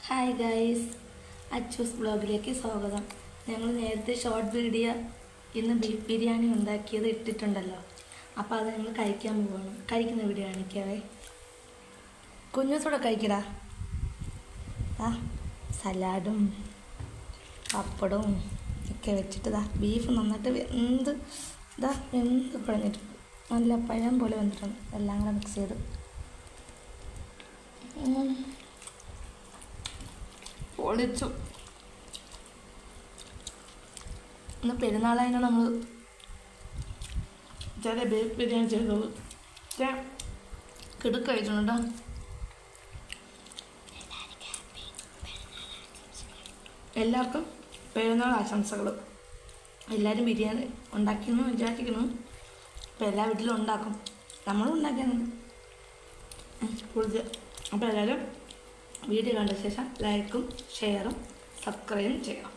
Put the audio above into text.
Hi guys, Achus ബ്ലോഗിലേക്ക് സ്വാഗതം. ഞങ്ങൾ നേരത്തെ ഷോർട്ട് വീഡിയോ ഇന്ന് ബീഫ് ബിരിയാണി ഉണ്ടാക്കിയത് ഇട്ടിട്ടുണ്ടല്ലോ. അപ്പോൾ അത് ഞങ്ങൾ കഴിക്കാൻ പോവാണ്. കഴിക്കുന്ന വീഡിയോ കാണിക്കാവേ. കുഞ്ഞൂസൂടെ കഴിക്കടാ. സലാഡും പപ്പടവും ഒക്കെ വെച്ചിട്ട് ബീഫ് നന്നായിട്ട് വെന്ത് കുഴഞ്ഞിട്ട് നല്ല പഴം പോലെ വന്നിട്ടുണ്ട്. എല്ലാം കൂടെ മിക്സ് ചെയ്ത് പൊളിച്ചു. ഇന്ന് പെരുന്നാളായതിനാണ് നമ്മൾ ചില ബീഫ് ബിരിയാണി ചെയ്തത്. കിടുക്കഴിച്ചിട്ടുണ്ടോ? എല്ലാവർക്കും പെരുന്നാൾ ആശംസകൾ. എല്ലാവരും ബിരിയാണി ഉണ്ടാക്കിയെന്ന് വിചാരിക്കുന്നു. അപ്പോൾ എല്ലാ വീട്ടിലും ഉണ്ടാക്കും, നമ്മളും ഉണ്ടാക്കിയാണ് പൊളിച്ച്. അപ്പോൾ എല്ലാവരും വീഡിയോ കണ്ട ശേഷം ലൈക്കും ഷെയറും സബ്സ്ക്രൈബും ചെയ്യണം.